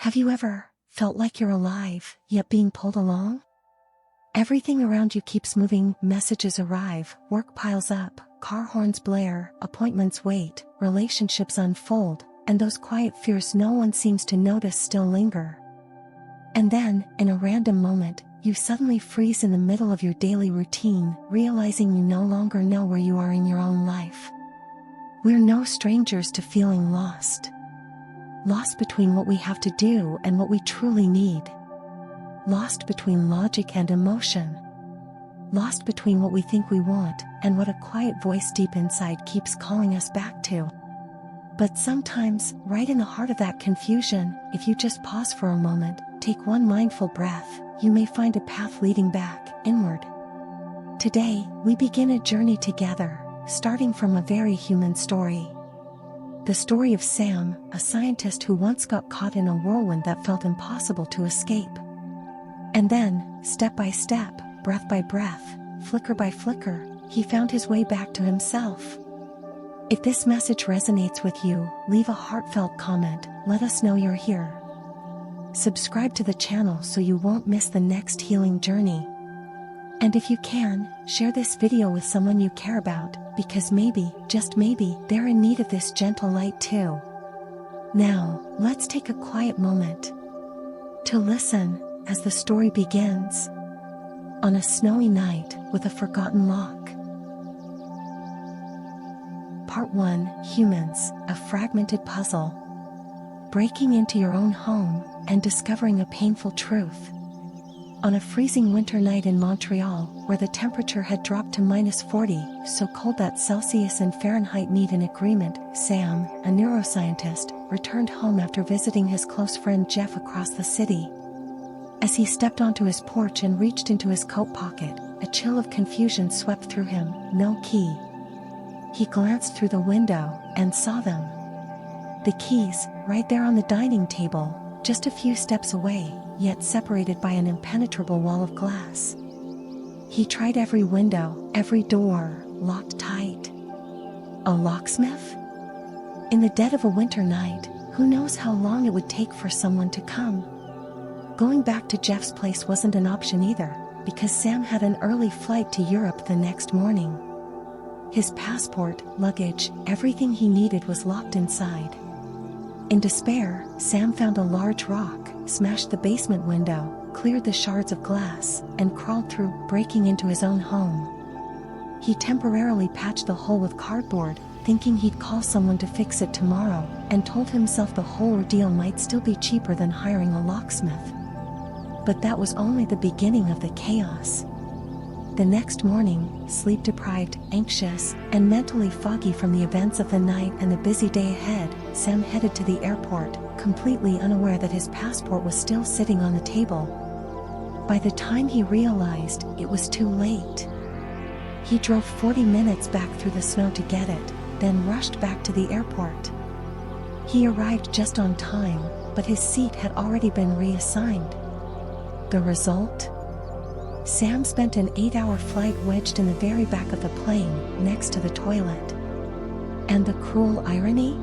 Have you ever felt like you're alive, yet being pulled along? Everything around you keeps moving, messages arrive, work piles up, car horns blare, appointments wait, relationships unfold, and those quiet fears no one seems to notice still linger. And then, in a random moment, you suddenly freeze in the middle of your daily routine, realizing you no longer know where you are in your own life. We're no strangers to feeling lost. Lost between what we have to do and what we truly need. Lost between logic and emotion. Lost between what we think we want and what a quiet voice deep inside keeps calling us back to. But sometimes, right in the heart of that confusion, if you just pause for a moment, take one mindful breath, you may find a path leading back, inward. Today, we begin a journey together, starting from a very human story. The story of Sam, a scientist who once got caught in a whirlwind that felt impossible to escape. And then, step by step, breath by breath, flicker by flicker, he found his way back to himself. If this message resonates with you, leave a heartfelt comment, let us know you're here. Subscribe to the channel so you won't miss the next healing journey. And if you can, share this video with someone you care about, because maybe, just maybe, they're in need of this gentle light too. Now, let's take a quiet moment to listen as the story begins. On a snowy night with a forgotten lock. Part 1, Humans, a fragmented puzzle. Breaking into your own home and discovering a painful truth. On a freezing winter night in Montreal, where the temperature had dropped to -40, so cold that Celsius and Fahrenheit need an agreement, Sam, a neuroscientist, returned home after visiting his close friend Jeff across the city. As he stepped onto his porch and reached into his coat pocket, a chill of confusion swept through him. No key. He glanced through the window and saw them. The keys, right there on the dining table, just a few steps away, yet separated by an impenetrable wall of glass. He tried every window, every door, locked tight. A locksmith? In the dead of a winter night, who knows how long it would take for someone to come? Going back to Jeff's place wasn't an option either, because Sam had an early flight to Europe the next morning. His passport, luggage, everything he needed was locked inside. In despair, Sam found a large rock, smashed the basement window, cleared the shards of glass, and crawled through, breaking into his own home. He temporarily patched the hole with cardboard, thinking he'd call someone to fix it tomorrow, and told himself the whole ordeal might still be cheaper than hiring a locksmith. But that was only the beginning of the chaos. The next morning, sleep-deprived, anxious, and mentally foggy from the events of the night and the busy day ahead, Sam headed to the airport, completely unaware that his passport was still sitting on the table. By the time he realized, it was too late. He drove 40 minutes back through the snow to get it, then rushed back to the airport. He arrived just on time, but his seat had already been reassigned. The result? Sam spent an 8-hour flight wedged in the very back of the plane, next to the toilet. And the cruel irony?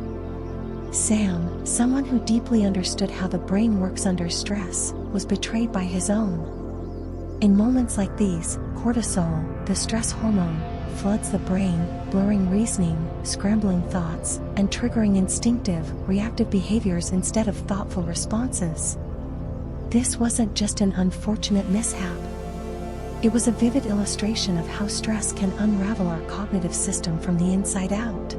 Sam, someone who deeply understood how the brain works under stress, was betrayed by his own. In moments like these, cortisol, the stress hormone, floods the brain, blurring reasoning, scrambling thoughts, and triggering instinctive, reactive behaviors instead of thoughtful responses. This wasn't just an unfortunate mishap. It was a vivid illustration of how stress can unravel our cognitive system from the inside out.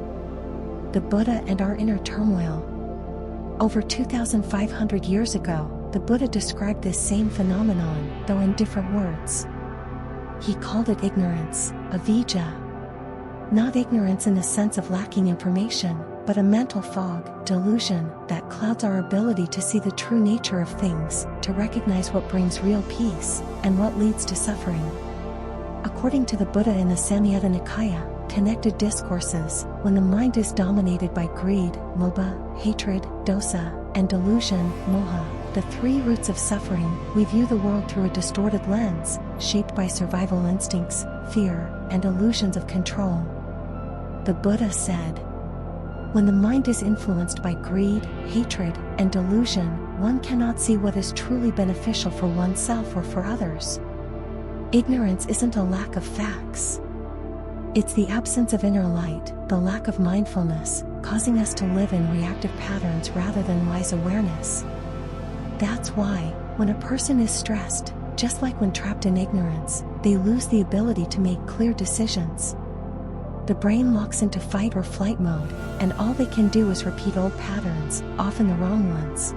The Buddha and our inner turmoil. Over 2,500 years ago, the Buddha described this same phenomenon, though in different words. He called it ignorance, avijja. Not ignorance in the sense of lacking information, but a mental fog, delusion, that clouds our ability to see the true nature of things, to recognize what brings real peace, and what leads to suffering. According to the Buddha in the Samyutta Nikaya, Connected Discourses, when the mind is dominated by greed, lobha, hatred, dosa, and delusion, moha, the three roots of suffering, we view the world through a distorted lens, shaped by survival instincts, fear, and illusions of control. The Buddha said, when the mind is influenced by greed, hatred, and delusion, one cannot see what is truly beneficial for oneself or for others. Ignorance isn't a lack of facts. It's the absence of inner light, the lack of mindfulness, causing us to live in reactive patterns rather than wise awareness. That's why, when a person is stressed, just like when trapped in ignorance, they lose the ability to make clear decisions. The brain locks into fight or flight mode, and all they can do is repeat old patterns, often the wrong ones.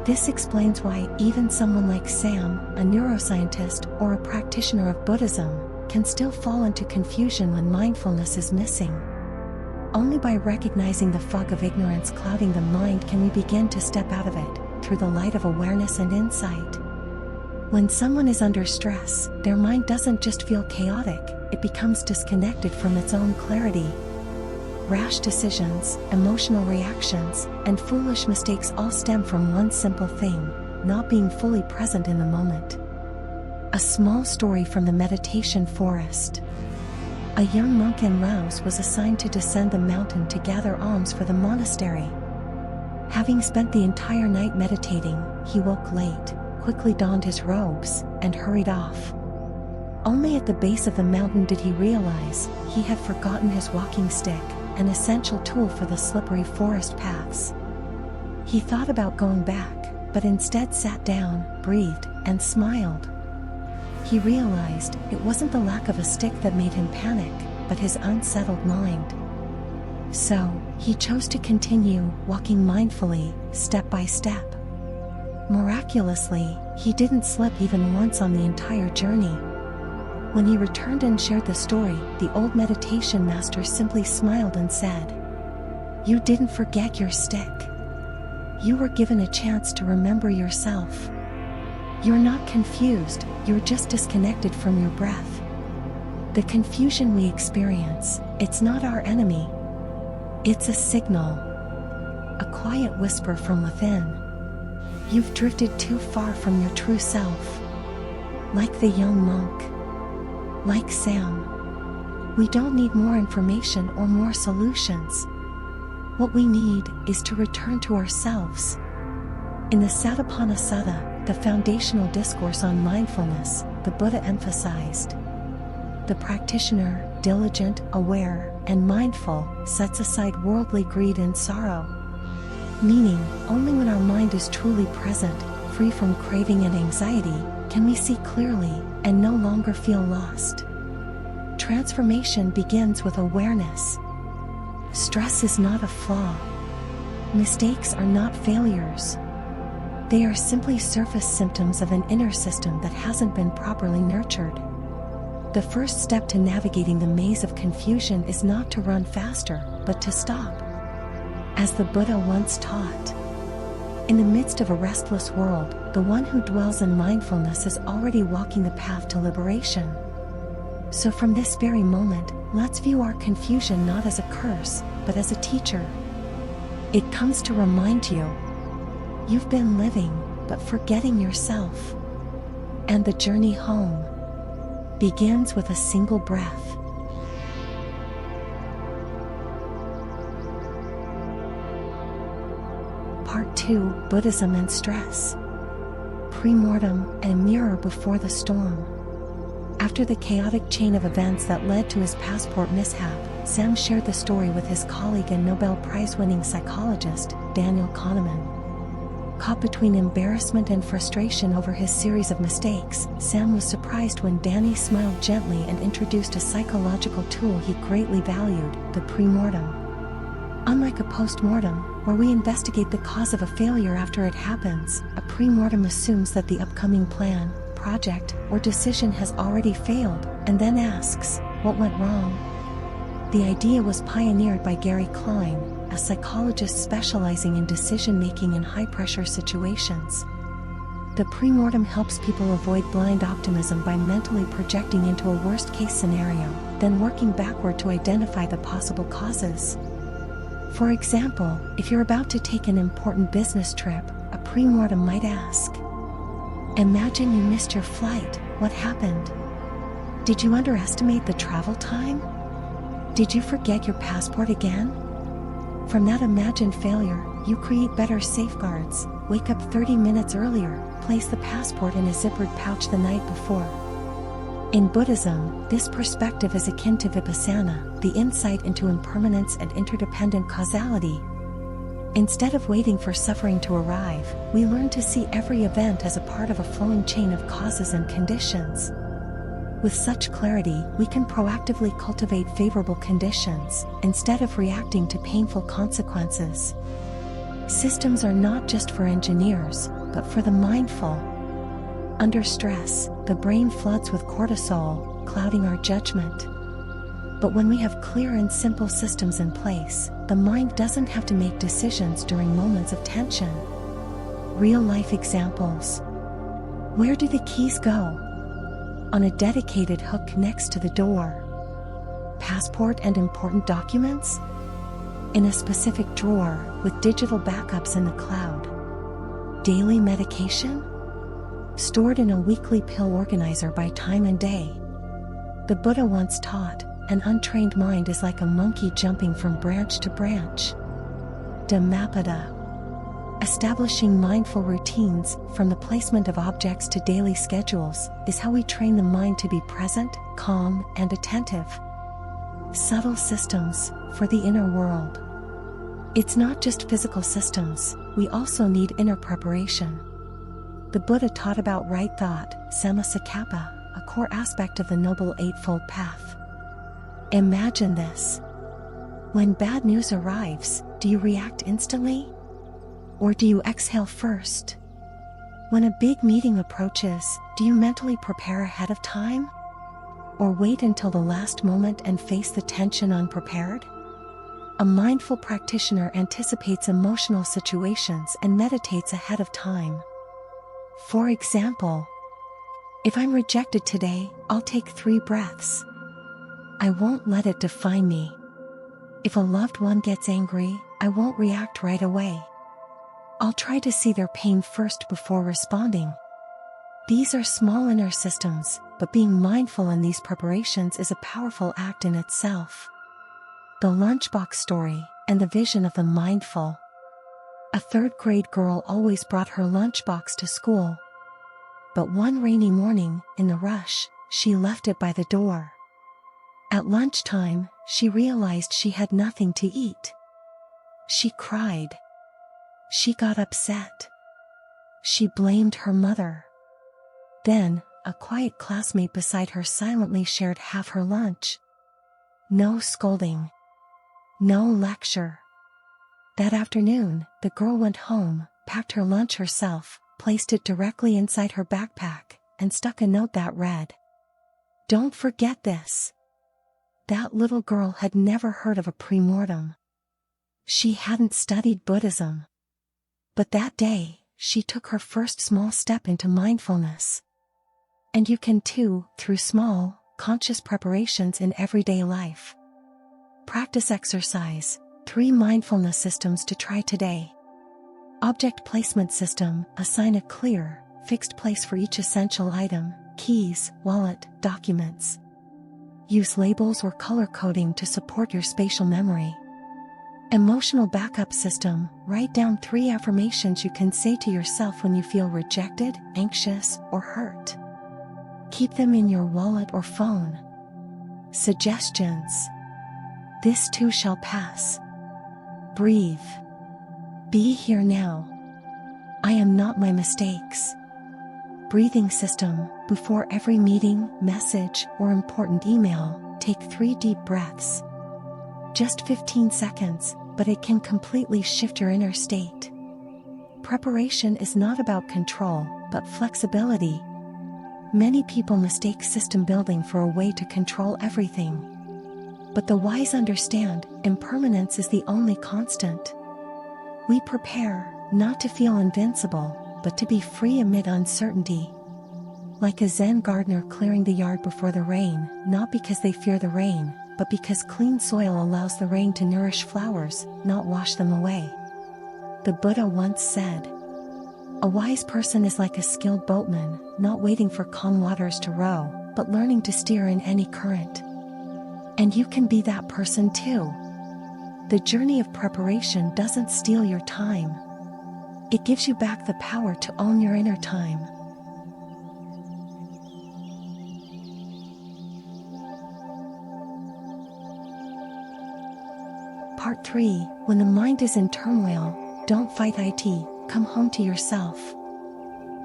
This explains why even someone like Sam, a neuroscientist or a practitioner of Buddhism, can still fall into confusion when mindfulness is missing. Only by recognizing the fog of ignorance clouding the mind can we begin to step out of it, through the light of awareness and insight. When someone is under stress, their mind doesn't just feel chaotic, it becomes disconnected from its own clarity. Rash decisions, emotional reactions, and foolish mistakes all stem from one simple thing: not being fully present in the moment. A small story from the meditation forest. A young monk in Laos was assigned to descend the mountain to gather alms for the monastery. Having spent the entire night meditating, he woke late, quickly donned his robes, and hurried off. Only at the base of the mountain did he realize he had forgotten his walking stick, an essential tool for the slippery forest paths. He thought about going back, but instead sat down, breathed, and smiled. He realized it wasn't the lack of a stick that made him panic, but his unsettled mind. So, he chose to continue walking mindfully, step by step. Miraculously, he didn't slip even once on the entire journey. When he returned and shared the story, the old meditation master simply smiled and said, "You didn't forget your stick. You were given a chance to remember yourself. You're not confused, you're just disconnected from your breath." The confusion we experience, it's not our enemy. It's a signal. A quiet whisper from within. You've drifted too far from your true self. Like the young monk. Like Sam. We don't need more information or more solutions. What we need is to return to ourselves. In the Satipatthana, the foundational discourse on mindfulness, the Buddha emphasized, the practitioner, diligent, aware, and mindful, sets aside worldly greed and sorrow. Meaning, only when our mind is truly present, free from craving and anxiety, can we see clearly, and no longer feel lost. Transformation begins with awareness. Stress is not a flaw. Mistakes are not failures. They are simply surface symptoms of an inner system that hasn't been properly nurtured. The first step to navigating the maze of confusion is not to run faster, but to stop. As the Buddha once taught, in the midst of a restless world, the one who dwells in mindfulness is already walking the path to liberation. So from this very moment, let's view our confusion not as a curse, but as a teacher. It comes to remind you, you've been living, but forgetting yourself. And the journey home begins with a single breath. Part 2, Buddhism and Stress. Pre-mortem, a mirror before the storm. After the chaotic chain of events that led to his passport mishap, Sam shared the story with his colleague and Nobel Prize-winning psychologist, Daniel Kahneman. Caught between embarrassment and frustration over his series of mistakes, Sam was surprised when Danny smiled gently and introduced a psychological tool he greatly valued, the pre-mortem. Unlike a post-mortem, where we investigate the cause of a failure after it happens, a pre-mortem assumes that the upcoming plan, project, or decision has already failed, and then asks, what went wrong? The idea was pioneered by Gary Klein, a psychologist specializing in decision-making in high-pressure situations. The pre-mortem helps people avoid blind optimism by mentally projecting into a worst-case scenario, then working backward to identify the possible causes. For example, if you're about to take an important business trip, a pre-mortem might ask, imagine you missed your flight, what happened? Did you underestimate the travel time? Did you forget your passport again? From that imagined failure, you create better safeguards, wake up 30 minutes earlier, place the passport in a zippered pouch the night before. In Buddhism, this perspective is akin to vipassana, the insight into impermanence and interdependent causality. Instead of waiting for suffering to arrive, we learn to see every event as a part of a flowing chain of causes and conditions. With such clarity, we can proactively cultivate favorable conditions, instead of reacting to painful consequences. Systems are not just for engineers, but for the mindful. Under stress, the brain floods with cortisol, clouding our judgment. But when we have clear and simple systems in place, the mind doesn't have to make decisions during moments of tension. Real-life examples. Where do the keys go? On a dedicated hook next to the door. Passport and important documents? In a specific drawer, with digital backups in the cloud. Daily medication? Stored in a weekly pill organizer by time and day. The Buddha once taught, an untrained mind is like a monkey jumping from branch to branch. Dhammapada. Establishing mindful routines, from the placement of objects to daily schedules, is how we train the mind to be present, calm, and attentive. Subtle systems, for the inner world. It's not just physical systems, we also need inner preparation. The Buddha taught about right thought, sammasakkappa, a core aspect of the Noble Eightfold Path. Imagine this. When bad news arrives, do you react instantly? Or do you exhale first? When a big meeting approaches, do you mentally prepare ahead of time? Or wait until the last moment and face the tension unprepared? A mindful practitioner anticipates emotional situations and meditates ahead of time. For example, if I'm rejected today, I'll take 3 breaths. I won't let it define me. If a loved one gets angry, I won't react right away. I'll try to see their pain first before responding. These are small inner systems, but being mindful in these preparations is a powerful act in itself. The lunchbox story, and the vision of the mindful. A 3rd-grade girl always brought her lunchbox to school. But one rainy morning, in the rush, she left it by the door. At lunchtime, she realized she had nothing to eat. She cried. She got upset. She blamed her mother. Then, a quiet classmate beside her silently shared half her lunch. No scolding. No lecture. That afternoon, the girl went home, packed her lunch herself, placed it directly inside her backpack, and stuck a note that read, "Don't forget this." That little girl had never heard of a premortem. She hadn't studied Buddhism. But that day, she took her first small step into mindfulness. And you can too, through small, conscious preparations in everyday life. Practice exercise, 3 mindfulness systems to try today. Object placement system, assign a clear, fixed place for each essential item, keys, wallet, documents. Use labels or color coding to support your spatial memory. Emotional backup system, write down 3 affirmations you can say to yourself when you feel rejected, anxious, or hurt. Keep them in your wallet or phone. Suggestions. This too shall pass. Breathe. Be here now. I am not my mistakes. Breathing system, before every meeting, message, or important email, take 3 deep breaths. Just 15 seconds, but it can completely shift your inner state. Preparation is not about control, but flexibility. Many people mistake system building for a way to control everything. But the wise understand, impermanence is the only constant. We prepare, not to feel invincible, but to be free amid uncertainty. Like a Zen gardener clearing the yard before the rain, not because they fear the rain, but because clean soil allows the rain to nourish flowers, not wash them away. The Buddha once said, "A wise person is like a skilled boatman, not waiting for calm waters to row, but learning to steer in any current." And you can be that person too. The journey of preparation doesn't steal your time. It gives you back the power to own your inner time. Part 3. When the mind is in turmoil, don't fight it, come home to yourself.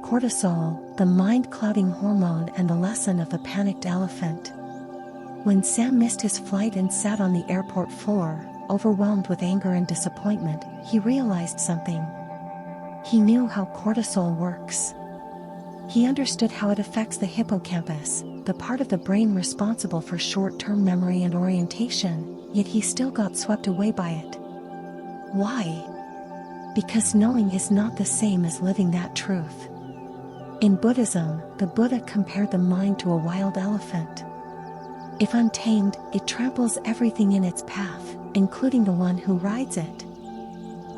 Cortisol, the mind-clouding hormone and the lesson of the panicked elephant. When Sam missed his flight and sat on the airport floor, overwhelmed with anger and disappointment, he realized something. He knew how cortisol works. He understood how it affects the hippocampus, the part of the brain responsible for short-term memory and orientation, yet he still got swept away by it. Why? Because knowing is not the same as living that truth. In Buddhism, the Buddha compared the mind to a wild elephant. If untamed, it tramples everything in its path, including the one who rides it.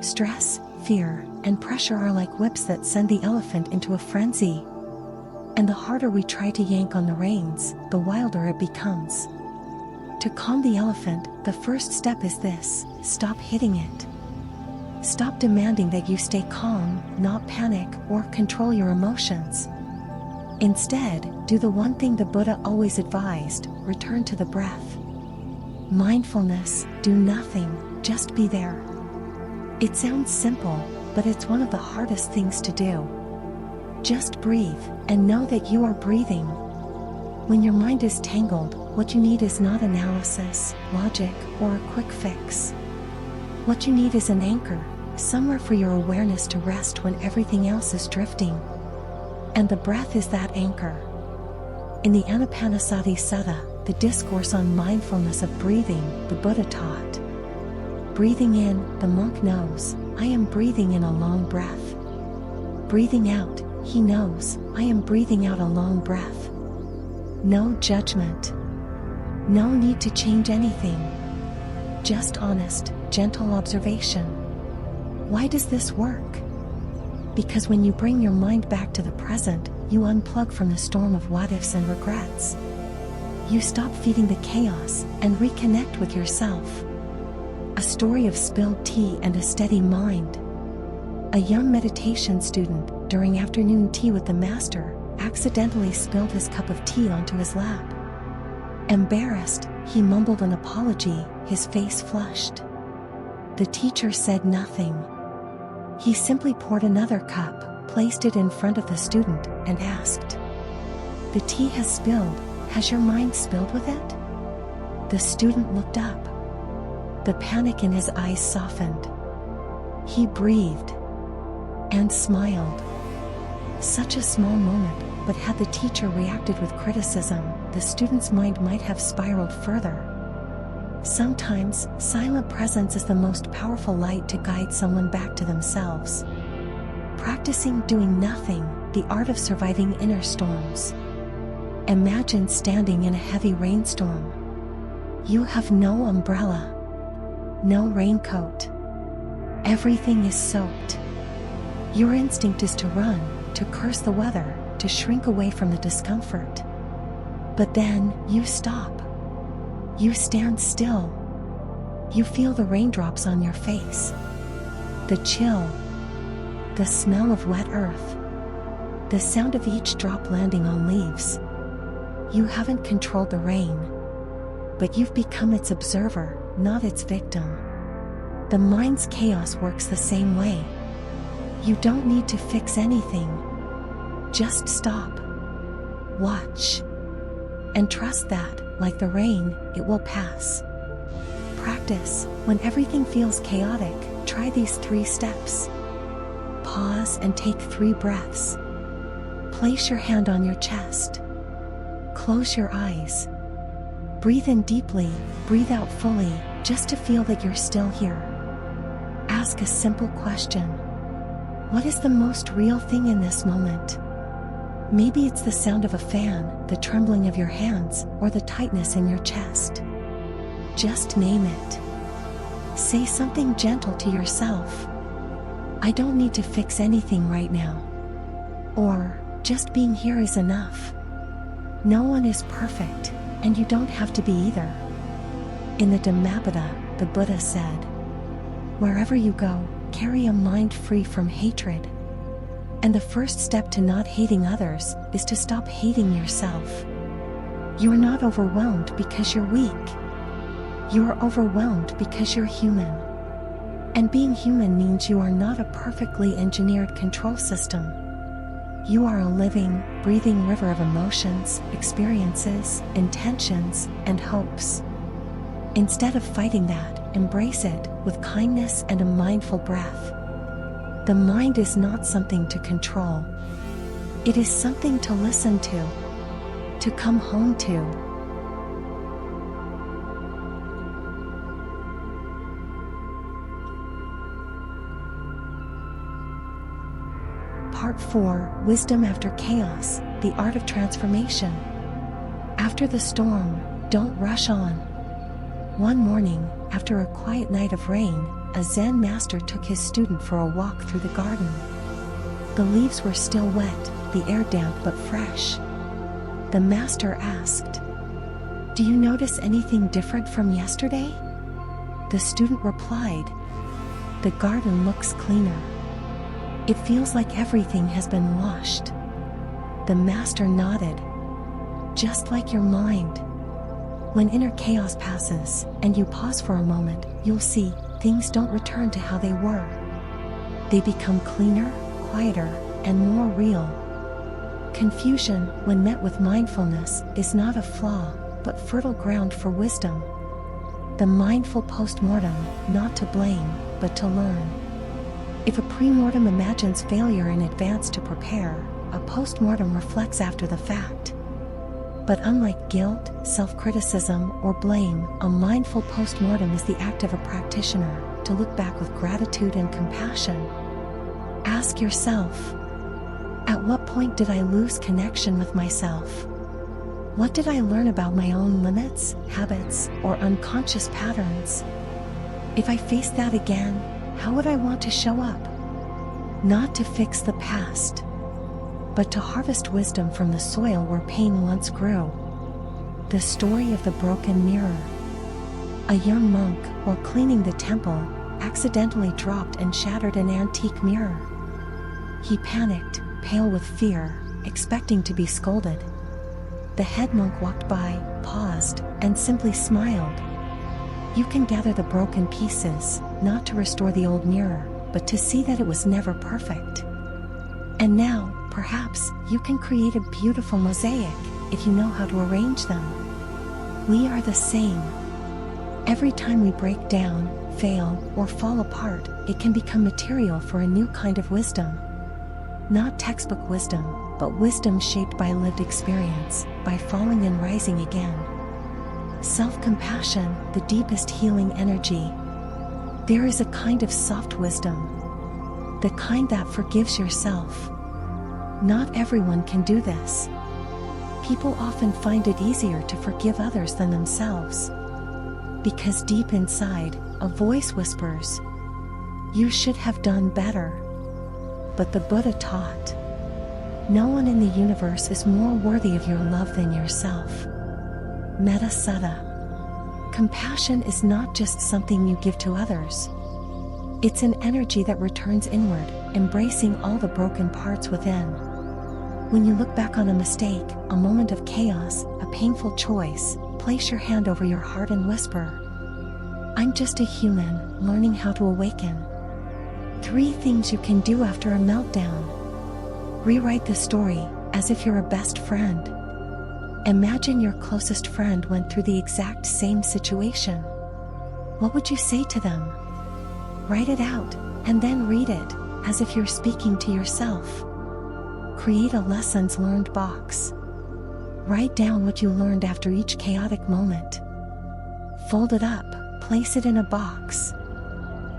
Stress, fear, and pressure are like whips that send the elephant into a frenzy. And the harder we try to yank on the reins, the wilder it becomes. To calm the elephant, the first step is this: stop hitting it. Stop demanding that you stay calm, not panic or control your emotions. Instead, do the one thing the Buddha always advised: return to the breath. Mindfulness, do nothing, just be there. It sounds simple, but it's one of the hardest things to do. Just breathe, and know that you are breathing. When your mind is tangled, what you need is not analysis, logic, or a quick fix. What you need is an anchor, somewhere for your awareness to rest when everything else is drifting. And the breath is that anchor. In the Anapanasati Sutta, the discourse on mindfulness of breathing, the Buddha taught. Breathing in, the monk knows, I am breathing in a long breath. Breathing out, he knows, I am breathing out a long breath. No judgment. No need to change anything. Just honest, gentle observation. Why does this work? Because when you bring your mind back to the present, you unplug from the storm of what-ifs and regrets. You stop feeding the chaos and reconnect with yourself. A story of spilled tea and a steady mind. A young meditation student, during afternoon tea with the master, accidentally spilled his cup of tea onto his lap. Embarrassed, he mumbled an apology, his face flushed. The teacher said nothing. He simply poured another cup, placed it in front of the student, and asked, "The tea has spilled, has your mind spilled with it?" The student looked up. The panic in his eyes softened. He breathed and smiled. Such a small moment, but had the teacher reacted with criticism, the student's mind might have spiraled further. Sometimes, silent presence is the most powerful light to guide someone back to themselves. Practicing doing nothing, the art of surviving inner storms. Imagine standing in a heavy rainstorm. You have no umbrella, no raincoat. Everything is soaked. Your instinct is to run, to curse the weather, to shrink away from the discomfort. But then, you stop. You stand still. You feel the raindrops on your face. The chill. The smell of wet earth. The sound of each drop landing on leaves. You haven't controlled the rain, but you've become its observer, not its victim. The mind's chaos works the same way. You don't need to fix anything. Just stop. Watch. And trust that, like the rain, it will pass. Practice. When everything feels chaotic, try these 3 steps. Pause and take 3 breaths. Place your hand on your chest. Close your eyes. Breathe in deeply, breathe out fully, just to feel that you're still here. Ask a simple question. What is the most real thing in this moment? Maybe it's the sound of a fan, the trembling of your hands, or the tightness in your chest. Just name it. Say something gentle to yourself. I don't need to fix anything right now. Or, just being here is enough. No one is perfect, and you don't have to be either. In the Dhammappada, the Buddha said, Wherever you go, carry a mind free from hatred. And the first step to not hating others is to stop hating yourself. You are not overwhelmed because you're weak. You are overwhelmed because you're human. And being human means you are not a perfectly engineered control system. You are a living, breathing river of emotions, experiences, intentions, and hopes. Instead of fighting that, embrace it with kindness and a mindful breath. The mind is not something to control. It is something to listen to come home to. Part 4, Wisdom After Chaos, the Art of Transformation. After the storm, don't rush on. One morning, after a quiet night of rain, a Zen master took his student for a walk through the garden. The leaves were still wet, the air damp but fresh. The master asked, "Do you notice anything different from yesterday?" The student replied, "The garden looks cleaner. It feels like everything has been washed." The master nodded. Just like your mind. When inner chaos passes, and you pause for a moment, you'll see things don't return to how they were. They become cleaner, quieter, and more real. Confusion, when met with mindfulness, is not a flaw, but fertile ground for wisdom. The mindful post-mortem, not to blame, but to learn. If a pre-mortem imagines failure in advance to prepare, a post-mortem reflects after the fact. But unlike guilt, self-criticism, or blame, a mindful post-mortem is the act of a practitioner, to look back with gratitude and compassion. Ask yourself, at what point did I lose connection with myself? What did I learn about my own limits, habits, or unconscious patterns? If I face that again, how would I want to show up? Not to fix the past, but to harvest wisdom from the soil where pain once grew. The story of the broken mirror. A young monk, while cleaning the temple, accidentally dropped and shattered an antique mirror. He panicked, pale with fear, expecting to be scolded. The head monk walked by, paused, and simply smiled. You can gather the broken pieces, not to restore the old mirror, but to see that it was never perfect. And now, perhaps, you can create a beautiful mosaic, if you know how to arrange them. We are the same. Every time we break down, fail, or fall apart, it can become material for a new kind of wisdom. Not textbook wisdom, but wisdom shaped by lived experience, by falling and rising again. Self-compassion, the deepest healing energy. There is a kind of soft wisdom. The kind that forgives yourself. Not everyone can do this. People often find it easier to forgive others than themselves. Because deep inside, a voice whispers, "You should have done better." But the Buddha taught, no one in the universe is more worthy of your love than yourself. Metta Sutta. Compassion is not just something you give to others. It's an energy that returns inward, embracing all the broken parts within. When you look back on a mistake, a moment of chaos, a painful choice, place your hand over your heart and whisper, "I'm just a human, learning how to awaken." 3 things you can do after a meltdown. Rewrite the story, as if you're a best friend. Imagine your closest friend went through the exact same situation. What would you say to them? Write it out, and then read it, as if you're speaking to yourself. Create a lessons learned box. Write down what you learned after each chaotic moment. Fold it up, place it in a box.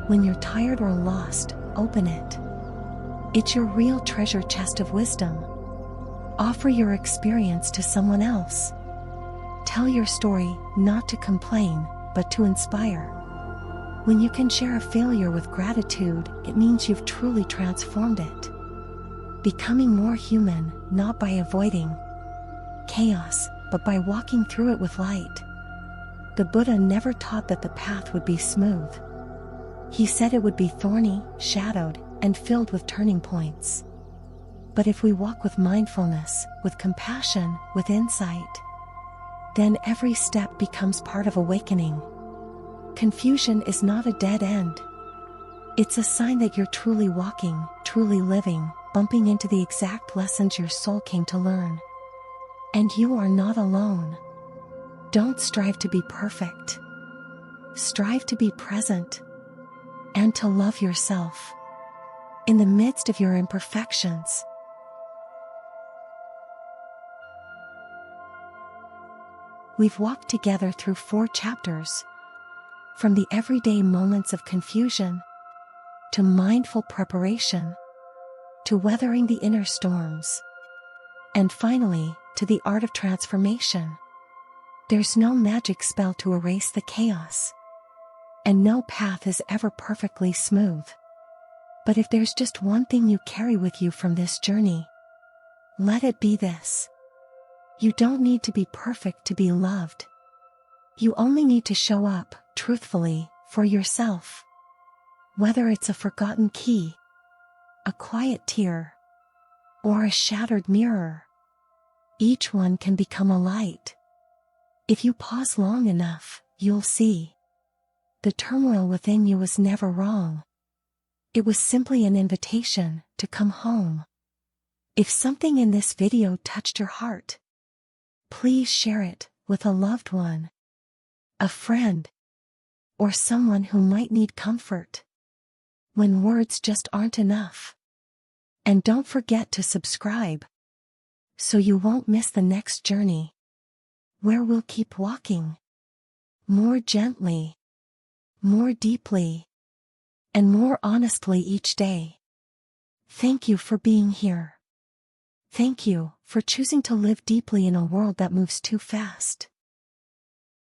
When you're tired or lost, open it. It's your real treasure chest of wisdom. Offer your experience to someone else. Tell your story, not to complain, but to inspire. When you can share a failure with gratitude, it means you've truly transformed it. Becoming more human, not by avoiding chaos, but by walking through it with light. The Buddha never taught that the path would be smooth. He said it would be thorny, shadowed, and filled with turning points. But if we walk with mindfulness, with compassion, with insight, then every step becomes part of awakening. Confusion is not a dead end. It's a sign that you're truly walking, truly living, bumping into the exact lessons your soul came to learn. And you are not alone. Don't strive to be perfect. Strive to be present and to love yourself in the midst of your imperfections. We've walked together through 4 chapters, from the everyday moments of confusion, to mindful preparation, to weathering the inner storms, and finally, to the art of transformation. There's no magic spell to erase the chaos, and no path is ever perfectly smooth. But if there's just one thing you carry with you from this journey, let it be this: you don't need to be perfect to be loved. You only need to show up, truthfully, for yourself. Whether it's a forgotten key, a quiet tear, or a shattered mirror, each one can become a light. If you pause long enough, you'll see. The turmoil within you was never wrong. It was simply an invitation to come home. If something in this video touched your heart, please share it with a loved one, a friend, or someone who might need comfort when words just aren't enough. And don't forget to subscribe so you won't miss the next journey, where we'll keep walking more gently, more deeply, and more honestly each day. Thank you for being here. Thank you for choosing to live deeply in a world that moves too fast.